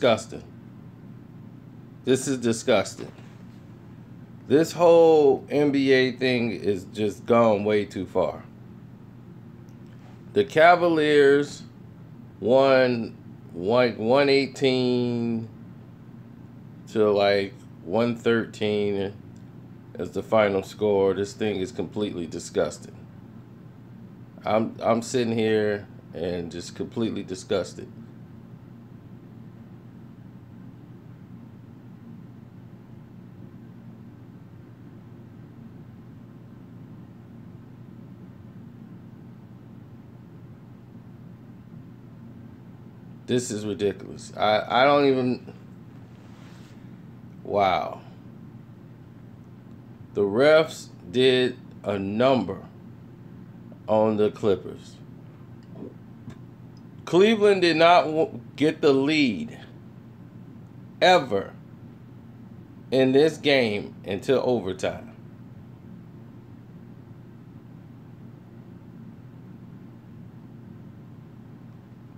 disgusting. This is disgusting. This whole NBA thing is just gone way too far. The Cavaliers won 118 to like 113 as the final score. This thing is completely disgusting. I'm sitting here and just completely disgusted. This is ridiculous. I don't even... Wow. The refs did a number on the Clippers. Cleveland did not get the lead ever in this game until overtime.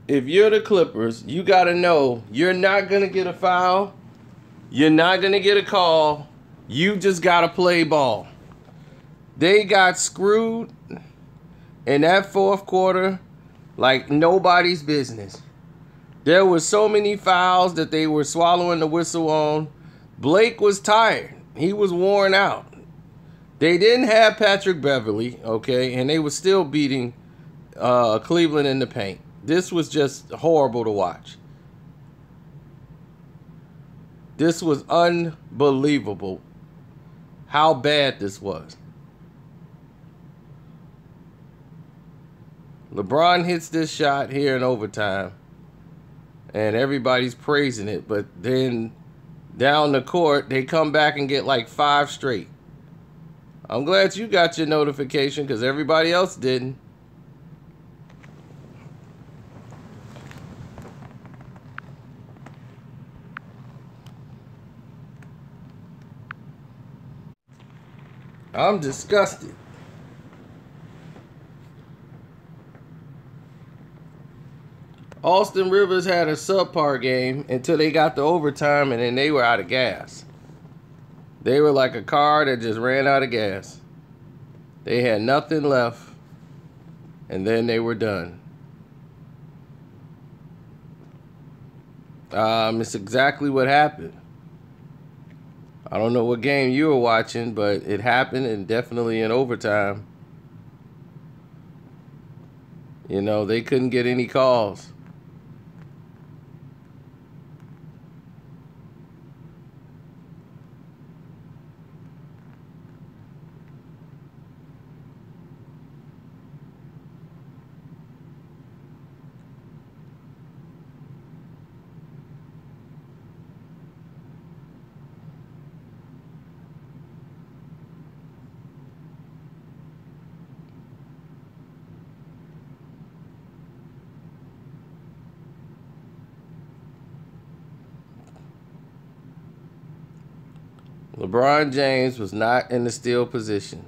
If you're the Clippers, you got to know you're not going to get a foul. You're not going to get a call. You just got to play ball. They got screwed in that fourth quarter like nobody's business. There were so many fouls that they were swallowing the whistle on. Blake was tired. He was worn out. They didn't have Patrick Beverly, okay, and they were still beating Cleveland in the paint. This was just horrible to watch. This was unbelievable how bad this was. LeBron hits this shot here in overtime, and everybody's praising it, but then down the court, they come back and get like 5 straight. I'm glad you got your notification because everybody else didn't. I'm disgusted. Austin Rivers had a subpar game until they got to overtime, and then they were out of gas. They were like a car that just ran out of gas. They had nothing left, and then they were done. It's exactly what happened. I don't know what game you were watching, but it happened, and definitely in overtime. You know, they couldn't get any calls. LeBron James was not in the steal position.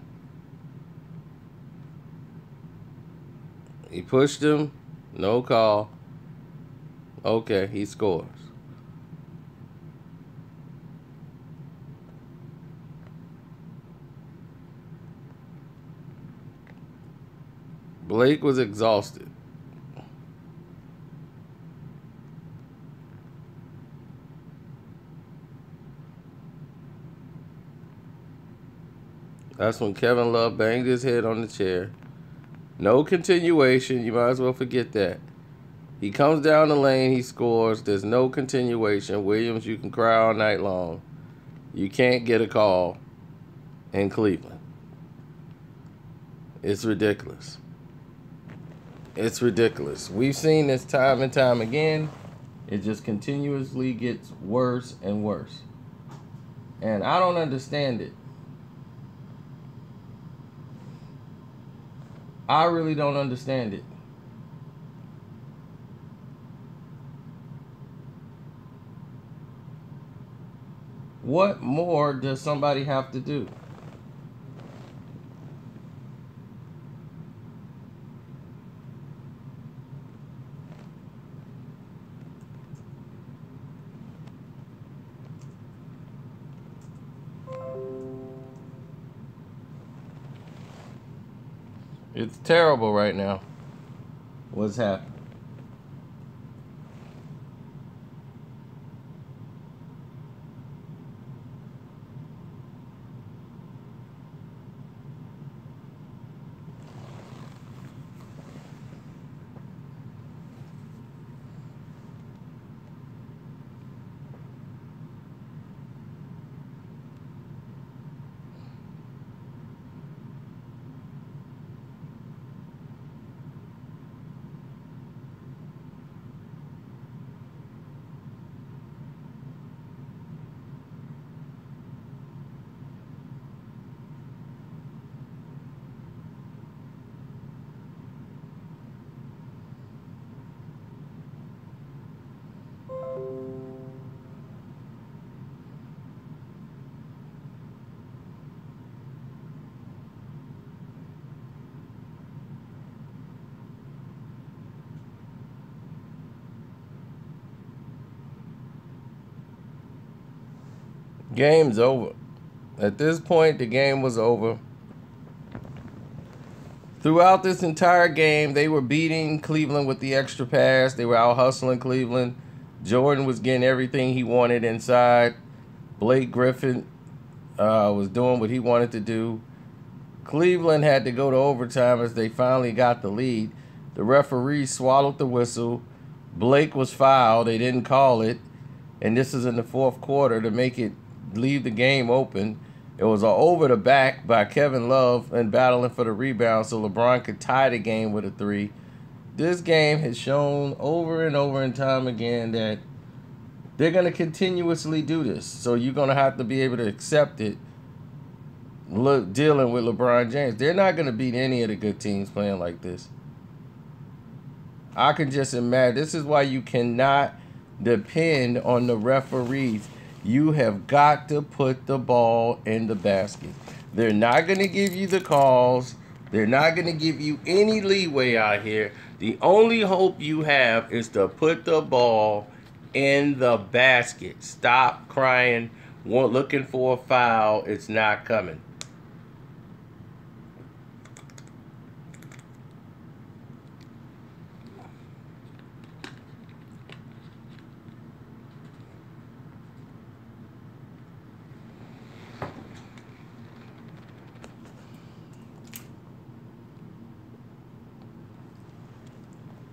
He pushed him, no call. Okay, he scores. Blake was exhausted. That's when Kevin Love banged his head on the chair. No continuation. You might as well forget that. He comes down the lane. He scores. There's no continuation. Williams, you can cry all night long. You can't get a call in Cleveland. It's ridiculous. It's ridiculous. We've seen this time and time again. It just continuously gets worse and worse. And I don't understand it. I really don't understand it. What more does somebody have to do? It's terrible right now. What's happening? Game's over. At this point, the game was over. Throughout this entire game, they were beating Cleveland with the extra pass. They were out hustling Cleveland. Jordan was getting everything he wanted inside. Blake Griffin was doing what he wanted to do. Cleveland had to go to overtime as they finally got the lead. The referee swallowed the whistle. Blake was fouled. They didn't call it. And this is in the fourth quarter to make it leave the game open. It was an over the back by Kevin Love and battling for the rebound so LeBron could tie the game with a three. This game has shown over and over and time again that they're going to continuously do this. So you're going to have to be able to accept it dealing with LeBron James. They're not going to beat any of the good teams playing like this. I can just imagine. This is why you cannot depend on the referees. You have got to put the ball in the basket. They're not going to give you the calls. They're not going to give you any leeway out here. The only hope you have is to put the ball in the basket. Stop crying, looking for a foul. It's not coming.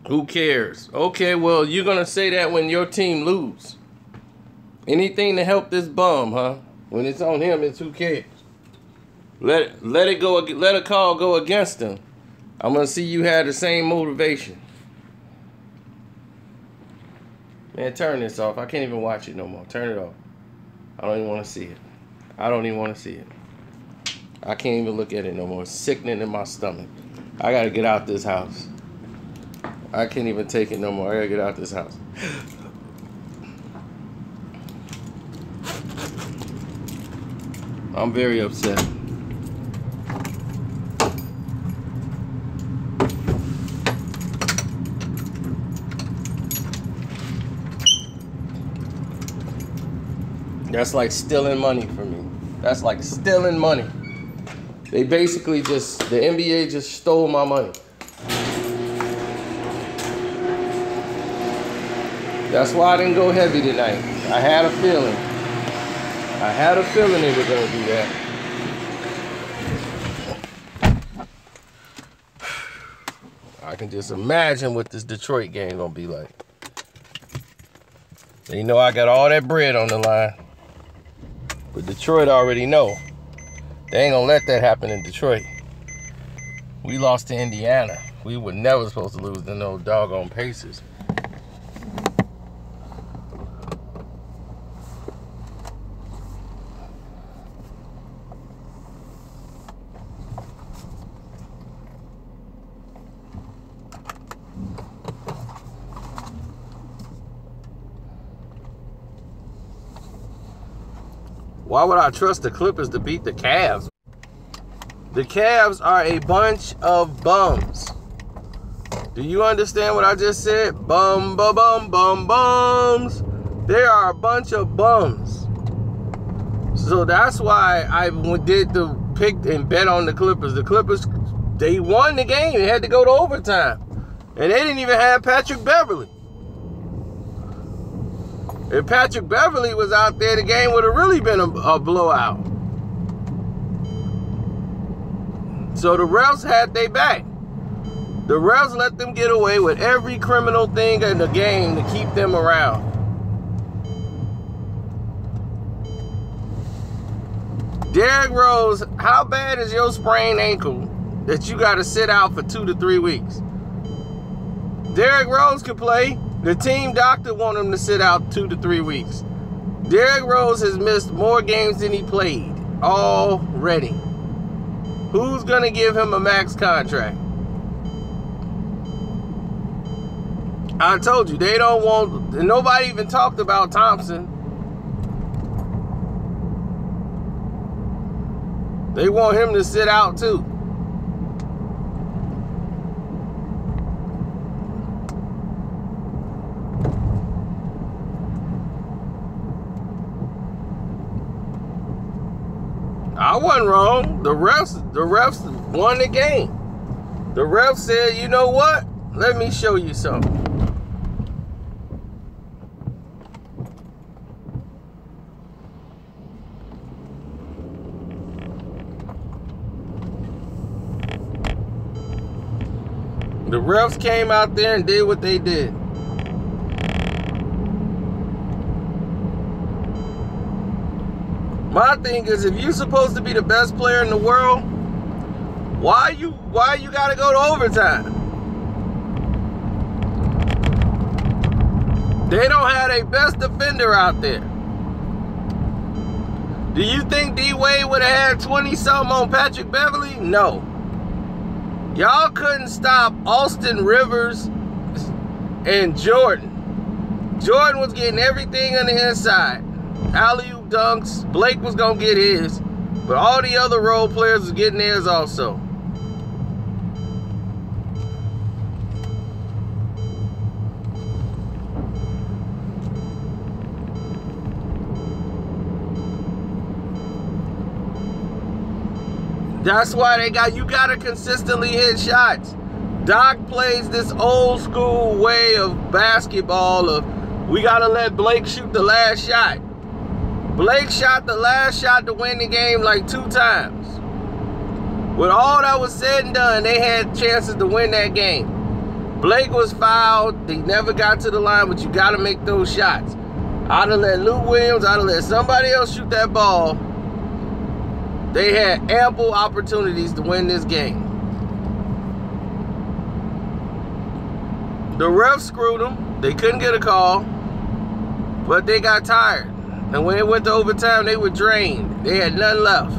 Who cares? Okay, well, you're going to say that when your team lose. Anything to help this bum, huh? When it's on him, it's who cares. Let it go. Let a call go against him. I'm going to see you have the same motivation. Man, turn this off. I can't even watch it no more. Turn it off. I don't even want to see it. I don't even want to see it. I can't even look at it no more. It's sickening in my stomach. I got to get out this house. I can't even take it no more. I gotta get out this house. I'm very upset. That's like stealing money from me. That's like stealing money. They basically the NBA just stole my money. That's why I didn't go heavy tonight. I had a feeling. I had a feeling they were going to do that. I can just imagine what this Detroit game going to be like. They know I got all that bread on the line. But Detroit already know. They ain't going to let that happen in Detroit. We lost to Indiana. We were never supposed to lose to no doggone Pacers. Why would I trust the Clippers to beat the Cavs? The Cavs are a bunch of bums. Do you understand what I just said? Bum, bum, bum, bum, bums. They are a bunch of bums. So that's why I did the pick and bet on the Clippers. The Clippers, They won the game. They had to go to overtime. And they didn't even have Patrick Beverly. If Patrick Beverly was out there, the game would have really been a blowout. So the refs had their back. The refs let them get away with every criminal thing in the game to keep them around. Derrick Rose, how bad is your sprained ankle that you got to sit out for 2 to 3 weeks? Derrick Rose could play. The team doctor want him to sit out 2 to 3 weeks. Derrick Rose has missed more games than he played already. Who's going to give him a max contract? I told you, they don't want, nobody even talked about Thompson. They want him to sit out too. I wasn't wrong. The refs won the game. The refs said, you know what? Let me show you something. The refs came out there and did what they did. My thing is, if you're supposed to be the best player in the world, why you gotta go to overtime? They don't have their best defender out there. Do you think D-Wade would have had 20-something on Patrick Beverly? No. Y'all couldn't stop Austin Rivers and Jordan. Jordan was getting everything on the inside. Alley-oop dunks. Blake was going to get his. But all the other role players was getting theirs also. That's why you gotta consistently hit shots. Doc plays this old school way of basketball of we gotta let Blake shoot the last shot. Blake shot the last shot to win the game like 2 times. With all that was said and done, they had chances to win that game. Blake was fouled. They never got to the line, but you gotta make those shots. I'd have let Lou Williams, I'd have let somebody else shoot that ball. They had ample opportunities to win this game. The refs screwed them. They couldn't get a call, but they got tired. And when it went to overtime, they were drained. They had nothing left.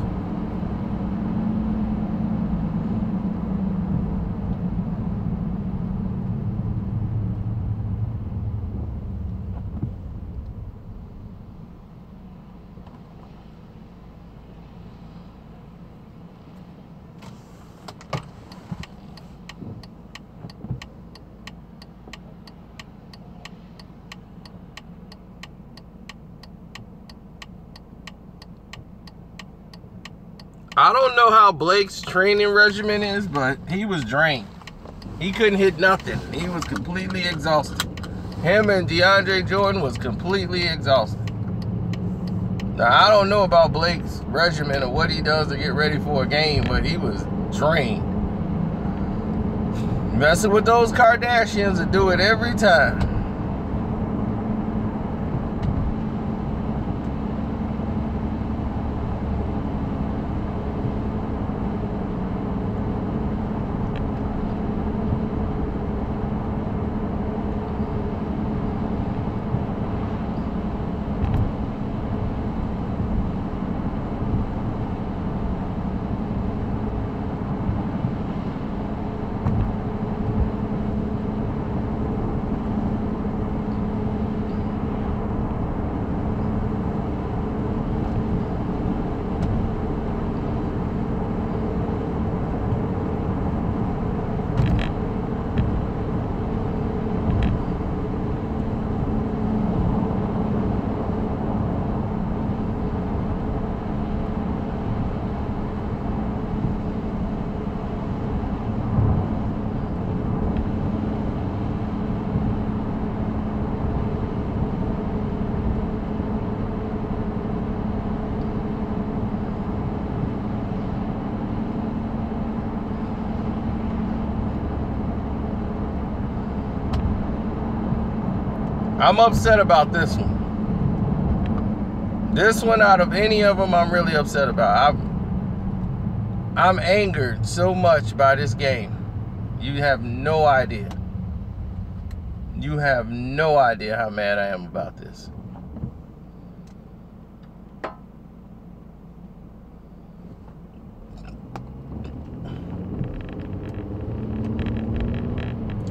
I don't know how Blake's training regimen is, but he was drained. He couldn't hit nothing. He was completely exhausted. Him and DeAndre Jordan was completely exhausted. Now, I don't know about Blake's regimen or what he does to get ready for a game, but he was drained. Messing with those Kardashians will do it every time. I'm upset about this one. This one, out of any of them, I'm really upset about. I'm angered so much by this game. You have no idea. You have no idea how mad I am about this.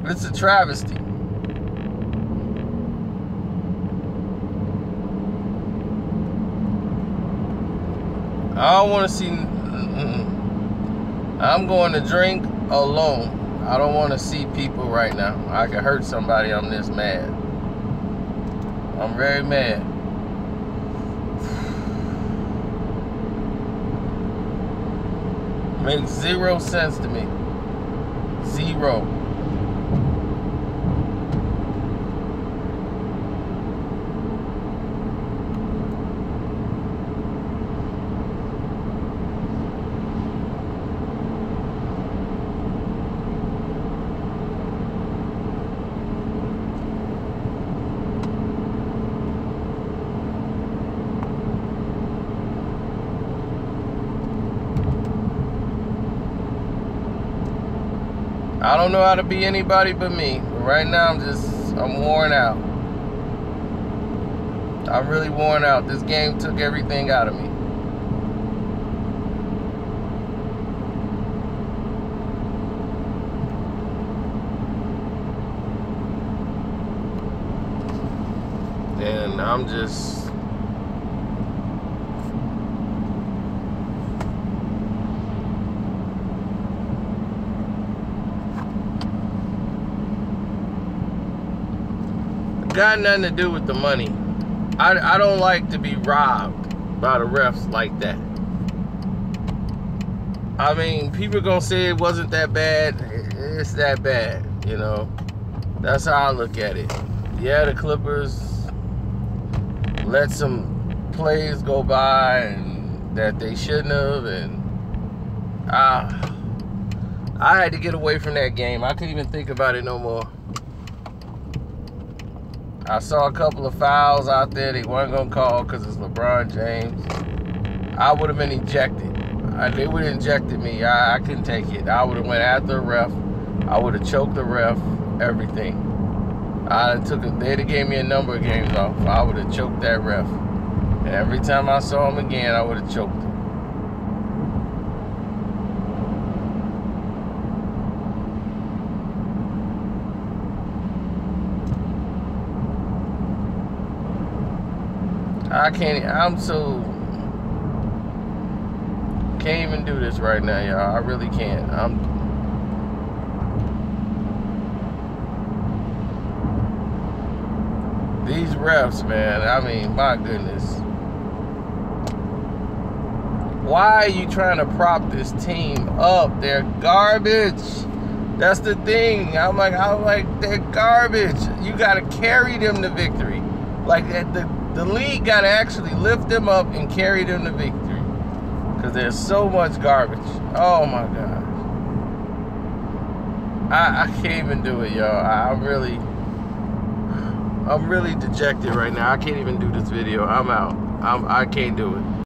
It's a travesty. I don't want to see. I'm going to drink alone. I don't want to see people right now. I could hurt somebody. I'm this mad. I'm very mad. Makes 0 sense to me. 0. I don't know how to be anybody but me. But right now I'm worn out. I'm really worn out. This game took everything out of me. And I'm just... got nothing to do with the money. I don't like to be robbed by the refs like that. I mean, people gonna say it wasn't that bad. It's that bad, you know. That's how I look at it. Yeah, the Clippers let some plays go by and that they shouldn't have, and I had to get away from that game. I couldn't even think about it no more. I saw a couple of fouls out there they weren't going to call because it's LeBron James. I would have been ejected. They would have ejected me. I couldn't take it. I would have went after the ref. I would have choked the ref, everything. They'd have gave me a number of games off. I would have choked that ref. And every time I saw him again, I would have choked him. Can't even do this right now, y'all. I really can't. These refs, man, I mean, my goodness. Why are you trying to prop this team up? They're garbage. That's the thing. I'm like, they're garbage. You gotta carry them to victory. Like the league got to actually lift them up and carry them to victory. Because there's so much garbage. Oh my gosh. I can't even do it, y'all. I'm really dejected right now. I can't even do this video. I'm out. I can't do it.